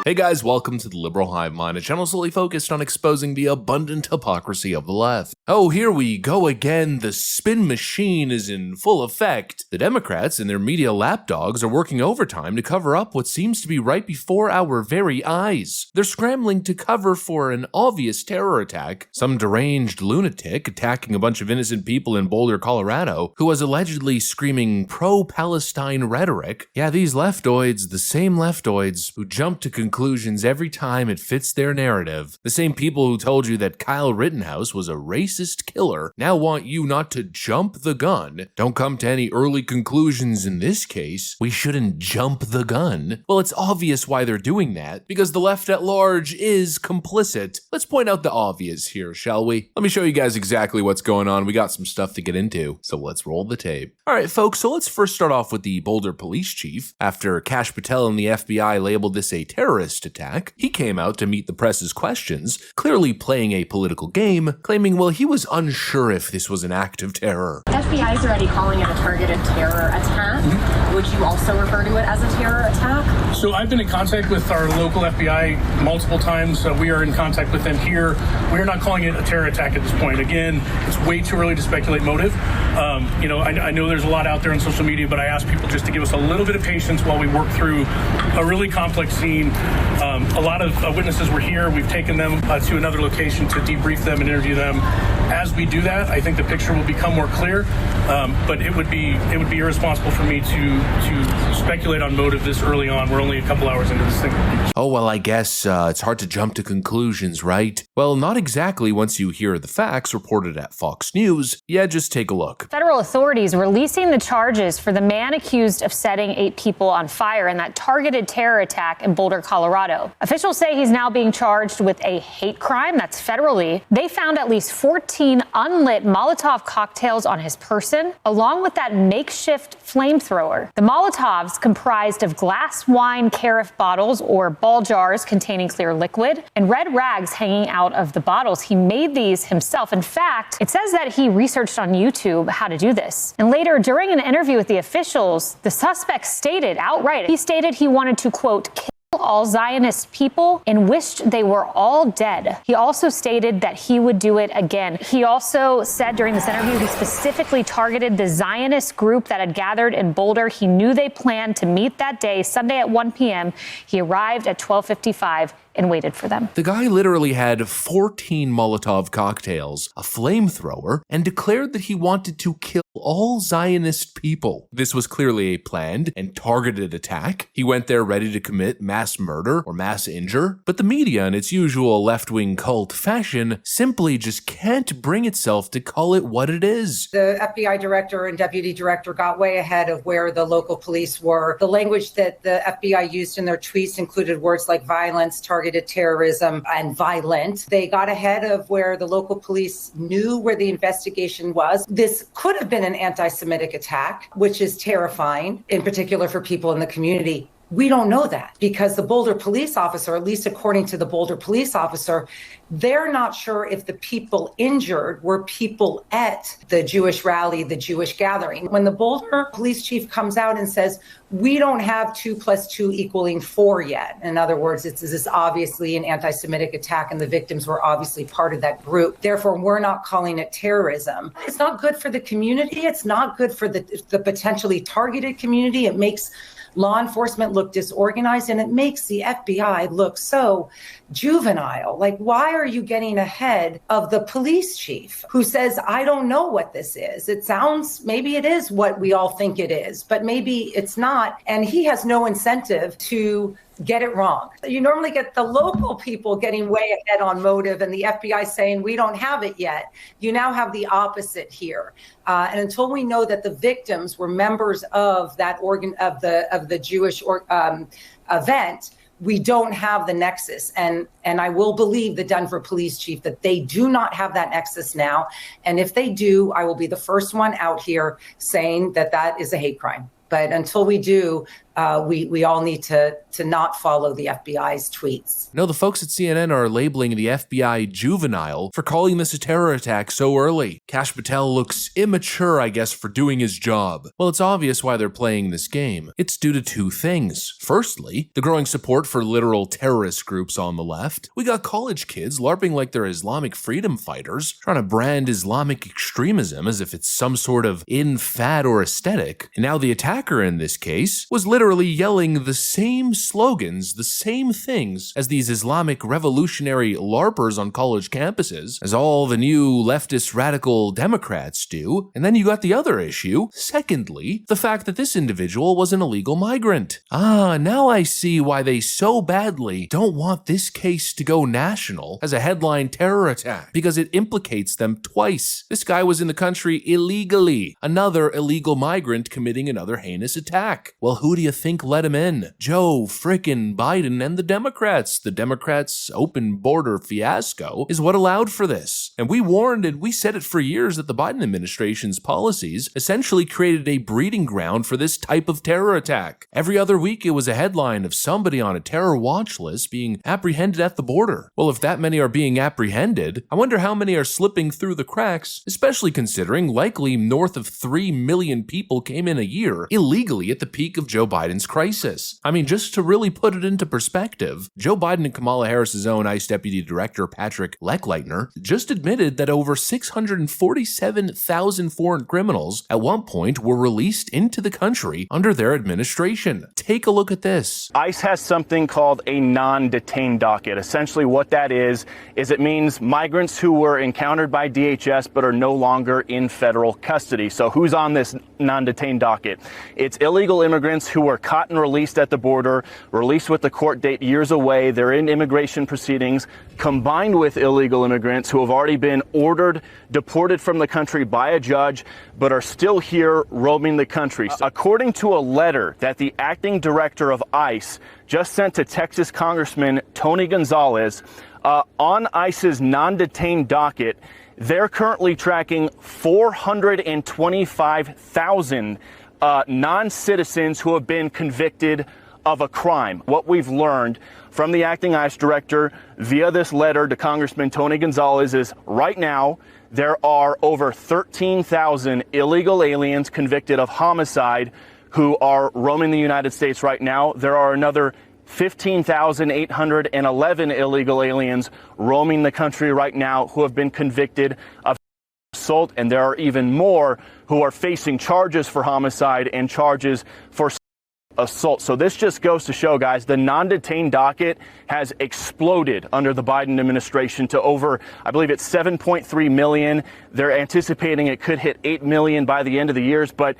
Hey guys, welcome to the Liberal Hive Mind, a channel solely focused on exposing the abundant hypocrisy of the left. Oh, here we go again. The spin machine is in full effect. The Democrats and their media lapdogs are working overtime to cover up what seems to be right before our very eyes. They're scrambling to cover for an obvious terror attack, some deranged lunatic attacking a bunch of innocent people in Boulder, Colorado, who was allegedly screaming pro-Palestine rhetoric. Yeah, these leftoids, the same leftoids who jump to conclusions every time it fits their narrative. The same people who told you that Kyle Rittenhouse was a racist killer now want you not to jump the gun. Don't come to any early conclusions in this case. We shouldn't jump the gun. Well, it's obvious why they're doing that, because the left at large is complicit. Let's point out the obvious here, shall we? Let me show you guys exactly what's going on. We got some stuff to get into, so let's roll the tape. Alright folks, so let's first start off with the Boulder police chief. After Kash Patel and the FBI labeled this a terrorist attack, he came out to meet the press's questions, clearly playing a political game, claiming, well, he was unsure if this was an act of terror. FBI is already calling it a targeted terror attack. Would you also refer to it as a terror attack? So I've been in contact with our local FBI multiple times. We are in contact with them here. We're not calling it a terror attack at this point. Again, it's way too early to speculate motive. I know there's a lot out there on social media, but I ask people just to give us a little bit of patience while we work through a really complex scene. A lot of witnesses were here. We've taken them to another location to debrief them and interview them. As we do that, I think the picture will become more clear. But it would be irresponsible for me to speculate on motive this early on. We're only a couple hours into this thing. Oh, well, I guess it's hard to jump to conclusions, right? Well, not exactly once you hear the facts reported at Fox News. Yeah, just take a look. Federal authorities releasing the charges for the man accused of setting 8 people on fire in that targeted terror attack in Boulder, Colorado. Officials say he's now being charged with a hate crime. That's federally. They found at least 14 unlit Molotov cocktails on his person, along with that makeshift flamethrower. The Molotovs comprised of glass wine carafe bottles or ball jars containing clear liquid and red rags hanging out of the bottles. He made these himself. In fact, it says that he researched on YouTube how to do this. And later, during an interview with the officials, the suspect stated outright, he stated he wanted to, quote, kill all Zionist people and wished they were all dead. He also stated that he would do it again. He also said during this interview he specifically targeted the Zionist group that had gathered in Boulder. He knew they planned to meet that day, Sunday at 1 p.m. He arrived at 12:55 and waited for them. The guy literally had 14 Molotov cocktails, a flamethrower, and declared that he wanted to kill all Zionist people. This was clearly a planned and targeted attack. He went there ready to commit mass murder or mass injure, but the media, in its usual left-wing cult fashion, simply just can't bring itself to call it what it is. The FBI director and deputy director got way ahead of where the local police were. The language that the FBI used in their tweets included words like violence, targeted terrorism, and violent. They got ahead of where the local police knew where the investigation was. This could have been an anti-Semitic attack, which is terrifying, in particular for people in the community. We don't know that because the Boulder police officer, at least according to the Boulder police officer, they're not sure if the people injured were people at the Jewish rally, the Jewish gathering. When the Boulder police chief comes out and says, we don't have 2 + 2 = 4 yet. In other words, this is obviously an anti-Semitic attack and the victims were obviously part of that group. Therefore, we're not calling it terrorism. It's not good for the community. It's not good for the potentially targeted community. It makes law enforcement look disorganized, and it makes the FBI look so juvenile. Like, why are you getting ahead of the police chief who says, I don't know what this is? It sounds, maybe it is what we all think it is, but maybe it's not. And he has no incentive to get it wrong. You normally get the local people getting way ahead on motive and the FBI saying, we don't have it yet. You now have the opposite here. And until we know that the victims were members of that of the Jewish event, we don't have the nexus. And I will believe the Denver police chief that they do not have that nexus now. And if they do, I will be the first one out here saying that that is a hate crime. But until we do, we all need to not follow the FBI's tweets. No, the folks at CNN are labeling the FBI juvenile for calling this a terror attack so early. Kash Patel looks immature, I guess, for doing his job. Well, it's obvious why they're playing this game. It's due to two things. Firstly, the growing support for literal terrorist groups on the left. We got college kids LARPing like they're Islamic freedom fighters, trying to brand Islamic extremism as if it's some sort of in fad or aesthetic. And now the attacker in this case was literally yelling the same slogans, the same things as these Islamic revolutionary LARPers on college campuses, as all the new leftist radical Democrats do. And then you got the other issue. Secondly, the fact that this individual was an illegal migrant. Now I see why they so badly don't want this case to go national as a headline terror attack, because it implicates them twice. This guy was in the country illegally, another illegal migrant committing another heinous attack. Well, who do you think let him in? Joe frickin' Biden and the Democrats. The Democrats' open border fiasco is what allowed for this. And we warned and we said it for years that the Biden administration's policies essentially created a breeding ground for this type of terror attack. Every other week it was a headline of somebody on a terror watch list being apprehended at the border. Well, if that many are being apprehended, I wonder how many are slipping through the cracks, especially considering likely north of 3 million people came in a year illegally at the peak of Joe Biden's crisis. I mean, just to really put it into perspective, Joe Biden and Kamala Harris's own ICE Deputy Director Patrick Lechleitner just admitted that over 647,000 foreign criminals at one point were released into the country under their administration. Take a look at this. ICE has something called a non-detained docket. Essentially what that is it means migrants who were encountered by DHS but are no longer in federal custody. So who's on this non-detained docket? It's illegal immigrants who were caught and released at the border, released with the court date years away. They're in immigration proceedings, combined with illegal immigrants who have already been ordered deported from the country by a judge but are still here roaming the country. According to a letter that the acting director of ICE just sent to Texas Congressman Tony Gonzalez, on ICE's non-detained docket, they're currently tracking 425,000 non-citizens who have been convicted of a crime. What we've learned from the acting ICE director via this letter to Congressman Tony Gonzalez is right now there are over 13,000 illegal aliens convicted of homicide who are roaming the United States right now. There are another 15,811 illegal aliens roaming the country right now who have been convicted of assault, and there are even more who are facing charges for homicide and charges for assault. So this just goes to show, guys, the non-detained docket has exploded under the Biden administration to over, I believe it's 7.3 million. They're anticipating it could hit 8 million by the end of the year. But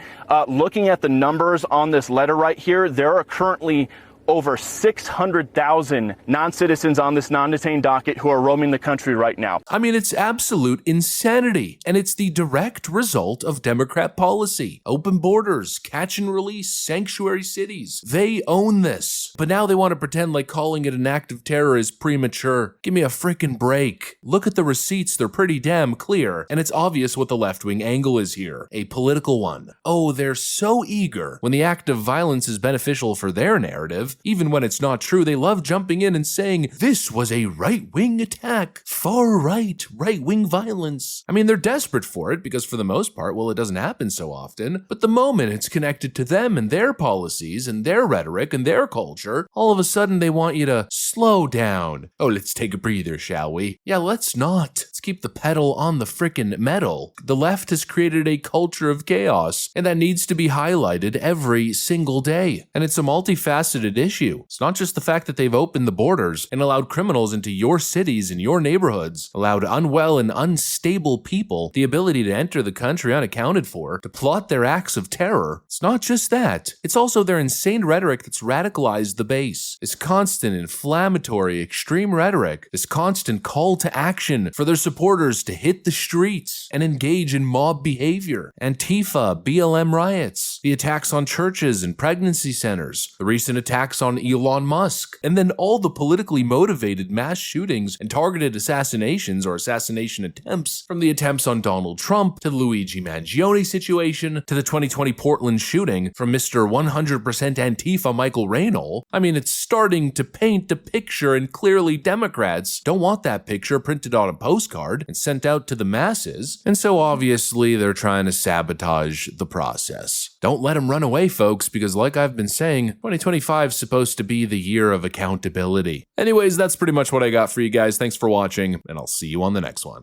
looking at the numbers on this letter right here, there are currently over 600,000 non-citizens on this non-detained docket who are roaming the country right now. I mean, it's absolute insanity, and it's the direct result of Democrat policy. Open borders, catch and release, sanctuary cities. They own this. But now they want to pretend like calling it an act of terror is premature. Give me a frickin' break. Look at the receipts, they're pretty damn clear, and it's obvious what the left-wing angle is here. A political one. Oh, they're so eager when the act of violence is beneficial for their narrative. Even when it's not true, they love jumping in and saying, this was a right-wing attack, right-wing violence. I mean, they're desperate for it because for the most part, well, it doesn't happen so often. But the moment it's connected to them and their policies and their rhetoric and their culture, all of a sudden they want you to slow down. Oh, let's take a breather, shall we? Yeah, let's not. Let's keep the pedal on the frickin' metal. The left has created a culture of chaos, and that needs to be highlighted every single day. And it's a multifaceted issue. It's not just the fact that they've opened the borders and allowed criminals into your cities and your neighborhoods, allowed unwell and unstable people the ability to enter the country unaccounted for, to plot their acts of terror. It's not just that. It's also their insane rhetoric that's radicalized the base. This constant inflammatory, extreme rhetoric, this constant call to action for their supporters supporters to hit the streets and engage in mob behavior. Antifa, BLM riots, the attacks on churches and pregnancy centers, the recent attacks on Elon Musk, and then all the politically motivated mass shootings and targeted assassinations or assassination attempts, from the attempts on Donald Trump to the Luigi Mangione situation to the 2020 Portland shooting from Mr. 100% Antifa Michael Raynol. I mean, it's starting to paint a picture, and clearly Democrats don't want that picture printed on a postcard and sent out to the masses, and so obviously they're trying to sabotage the process. Don't let them run away, folks, because like I've been saying, 2025 is supposed to be the year of accountability. Anyways, that's pretty much what I got for you guys. Thanks for watching, and I'll see you on the next one.